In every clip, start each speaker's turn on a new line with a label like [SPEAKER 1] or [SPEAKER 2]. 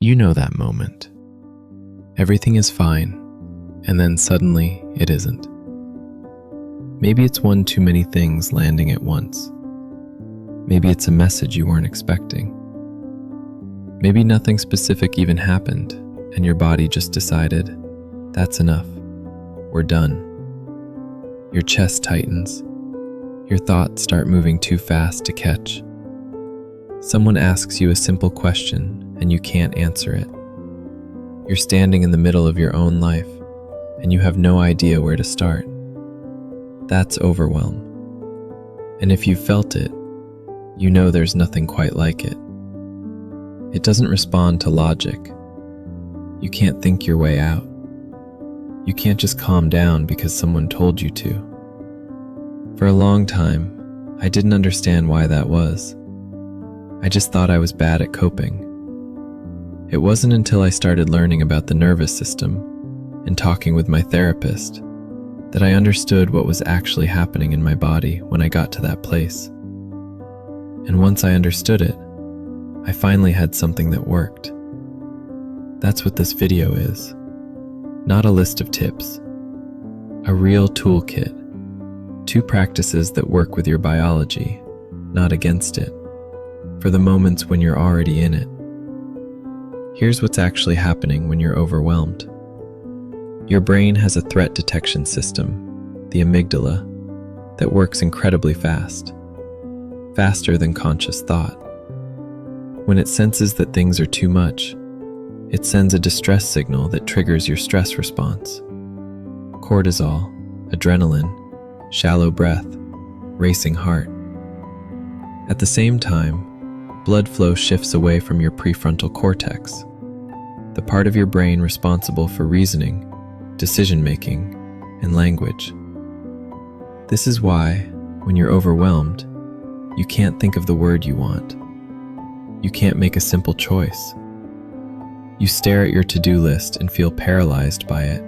[SPEAKER 1] You know that moment. Everything is fine, and then suddenly it isn't. Maybe it's one too many things landing at once. Maybe it's a message you weren't expecting. Maybe nothing specific even happened, and your body just decided, that's enough, we're done. Your chest tightens. Your thoughts start moving too fast to catch. Someone asks you a simple question, and you can't answer it. You're standing in the middle of your own life, and you have no idea where to start. That's overwhelm. And if you've felt it, you know there's nothing quite like it. It doesn't respond to logic. You can't think your way out. You can't just calm down because someone told you to. For a long time, I didn't understand why that was. I just thought I was bad at coping. It wasn't until I started learning about the nervous system and talking with my therapist that I understood what was actually happening in my body when I got to that place. And once I understood it, I finally had something that worked. That's what this video is. Not a list of tips. A real toolkit. 2 practices that work with your biology, not against it, for the moments when you're already in it. Here's what's actually happening when you're overwhelmed. Your brain has a threat detection system, the amygdala, that works incredibly fast, faster than conscious thought. When it senses that things are too much, it sends a distress signal that triggers your stress response. Cortisol, adrenaline, shallow breath, racing heart. At the same time, blood flow shifts away from your prefrontal cortex, the part of your brain responsible for reasoning, decision-making, and language. This is why, when you're overwhelmed, you can't think of the word you want. You can't make a simple choice. You stare at your to-do list and feel paralyzed by it.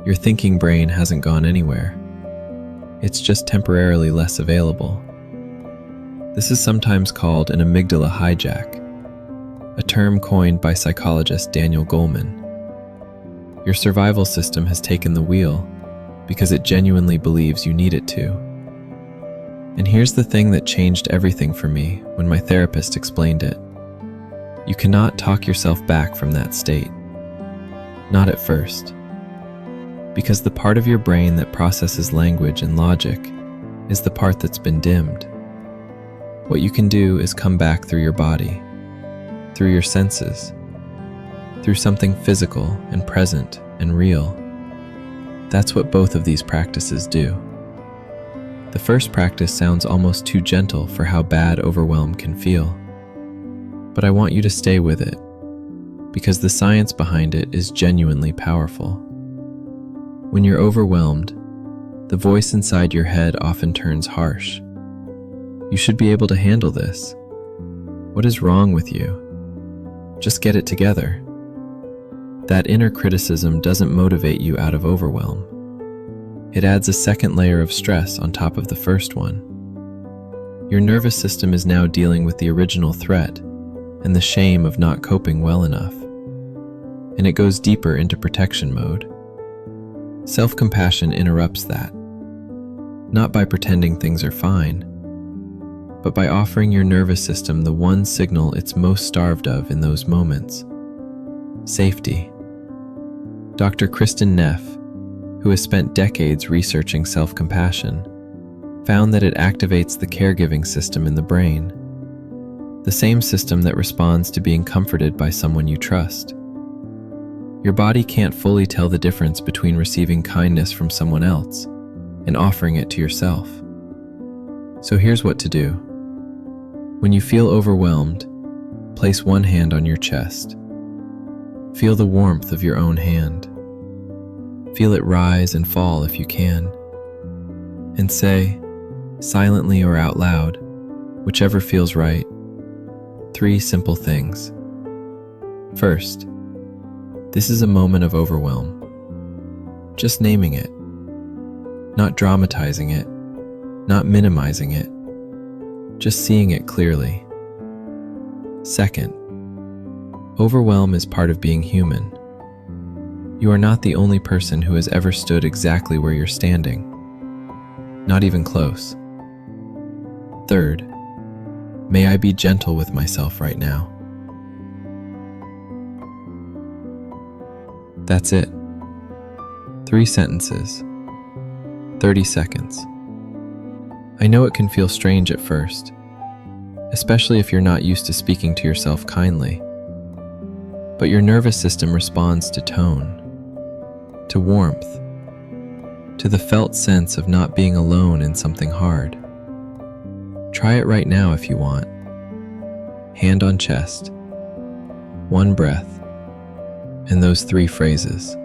[SPEAKER 1] Your thinking brain hasn't gone anywhere. It's just temporarily less available. This is sometimes called an amygdala hijack, a term coined by psychologist Daniel Goleman. Your survival system has taken the wheel because it genuinely believes you need it to. And here's the thing that changed everything for me when my therapist explained it. You cannot talk yourself back from that state. Not at first. Because the part of your brain that processes language and logic is the part that's been dimmed. What you can do is come back through your body, through your senses, through something physical and present and real. That's what both of these practices do. The first practice sounds almost too gentle for how bad overwhelm can feel. But I want you to stay with it, because the science behind it is genuinely powerful. When you're overwhelmed, the voice inside your head often turns harsh. You should be able to handle this. What is wrong with you? Just get it together. That inner criticism doesn't motivate you out of overwhelm. It adds a second layer of stress on top of the first one. Your nervous system is now dealing with the original threat and the shame of not coping well enough. And it goes deeper into protection mode. Self-compassion interrupts that. Not by pretending things are fine, but by offering your nervous system the one signal it's most starved of in those moments: safety. Dr. Kristen Neff, who has spent decades researching self-compassion, found that it activates the caregiving system in the brain, the same system that responds to being comforted by someone you trust. Your body can't fully tell the difference between receiving kindness from someone else and offering it to yourself. So here's what to do. When you feel overwhelmed, place one hand on your chest. Feel the warmth of your own hand. Feel it rise and fall if you can. And say, silently or out loud, whichever feels right, 3 simple things. First, this is a moment of overwhelm. Just naming it. Not dramatizing it, not minimizing it, just seeing it clearly. Second, Overwhelm is part of being human. You are not the only person who has ever stood exactly where you're standing. Not even close. Third, may I be gentle with myself right now. That's it. 3 sentences. 30 seconds. I know it can feel strange at first, especially if you're not used to speaking to yourself kindly. But your nervous system responds to tone, to warmth, to the felt sense of not being alone in something hard. Try it right now if you want. Hand on chest, 1 breath, and those 3 phrases.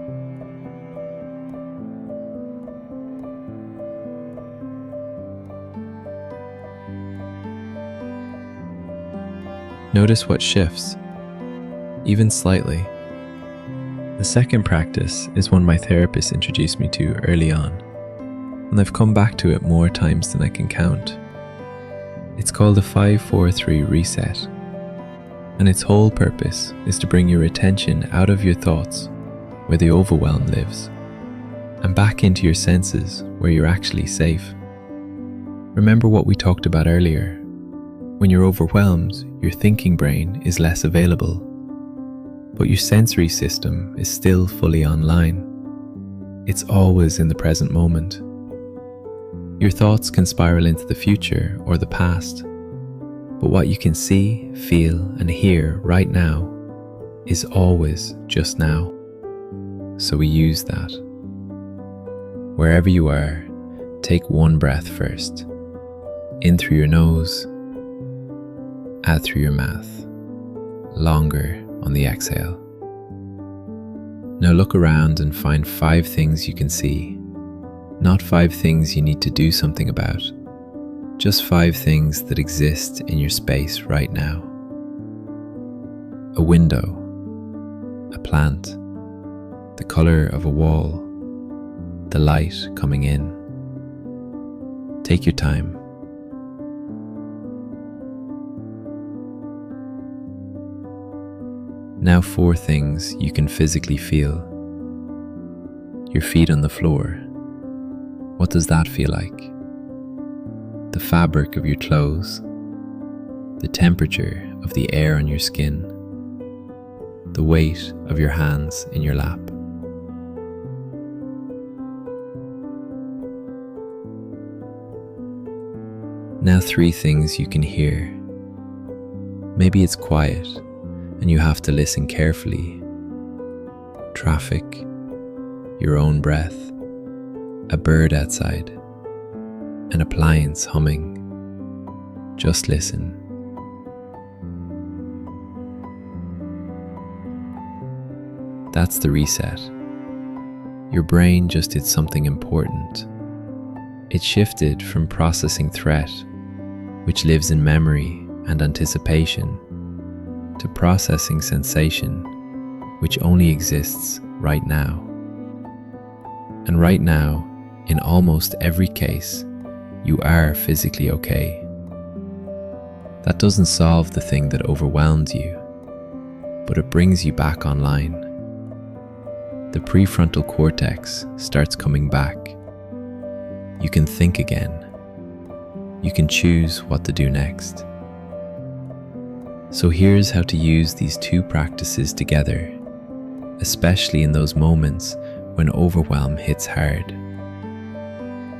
[SPEAKER 1] Notice what shifts, even slightly. The second practice is one my therapist introduced me to early on, and I've come back to it more times than I can count. It's called the 5-4-3 reset, and its whole purpose is to bring your attention out of your thoughts, where the overwhelm lives, and back into your senses, where you're actually safe. Remember what we talked about earlier. When you're overwhelmed, your thinking brain is less available, but your sensory system is still fully online. It's always in the present moment. Your thoughts can spiral into the future or the past, but what you can see, feel, and hear right now is always just now. So we use that. Wherever you are, take 1 breath first. In through your nose, out through your mouth, longer on the exhale. Now look around and find 5 things you can see. Not 5 things you need to do something about. Just 5 things that exist in your space right now. A window, a plant, the color of a wall, the light coming in. Take your time. Now 4 things you can physically feel. Your feet on the floor. What does that feel like? The fabric of your clothes. The temperature of the air on your skin. The weight of your hands in your lap. Now 3 things you can hear. Maybe it's quiet, and you have to listen carefully. Traffic, your own breath, a bird outside, an appliance humming. Just listen. That's the reset. Your brain just did something important. It shifted from processing threat, which lives in memory and anticipation, to processing sensation, which only exists right now. And right now, in almost every case, you are physically okay. That doesn't solve the thing that overwhelms you, but it brings you back online. The prefrontal cortex starts coming back. You can think again. You can choose what to do next. So here's how to use these 2 practices together, especially in those moments when overwhelm hits hard.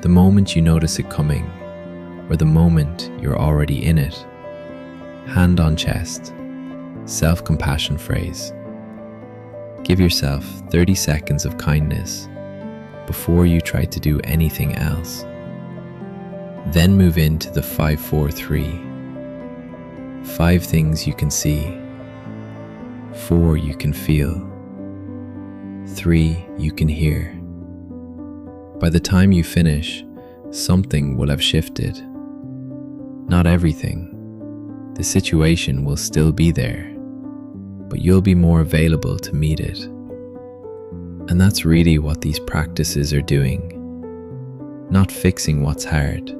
[SPEAKER 1] The moment you notice it coming, or the moment you're already in it. Hand on chest, self-compassion phrase. Give yourself 30 seconds of kindness before you try to do anything else. Then move into the 5-4-3. 5 things you can see, 4 you can feel, 3 you can hear. By the time you finish, something will have shifted. Not everything. The situation will still be there, but you'll be more available to meet it. And that's really what these practices are doing. Not fixing what's hard,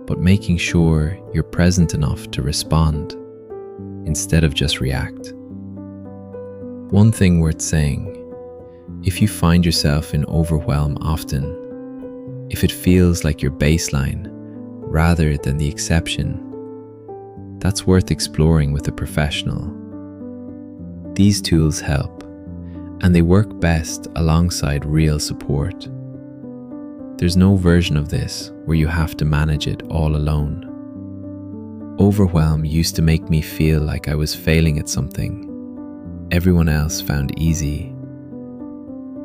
[SPEAKER 1] but making sure you're present enough to respond instead of just react. One thing worth saying: if you find yourself in overwhelm often, if it feels like your baseline rather than the exception, that's worth exploring with a professional. These tools help, and they work best alongside real support. There's no version of this where you have to manage it all alone. Overwhelm used to make me feel like I was failing at something everyone else found easy.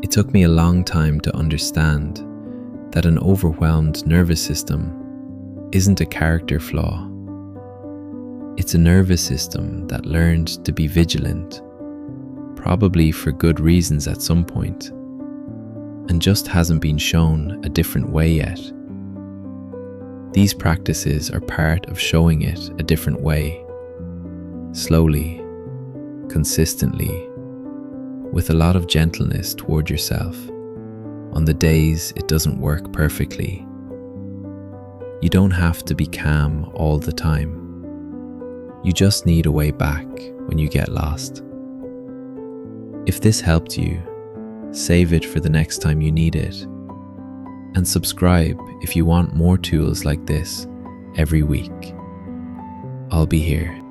[SPEAKER 1] It took me a long time to understand that an overwhelmed nervous system isn't a character flaw. It's a nervous system that learned to be vigilant, probably for good reasons at some point, and just hasn't been shown a different way yet. These practices are part of showing it a different way, slowly, consistently, with a lot of gentleness toward yourself on the days it doesn't work perfectly. You don't have to be calm all the time. You just need a way back when you get lost. If this helped you, save it for the next time you need it, and subscribe if you want more tools like this every week. I'll be here.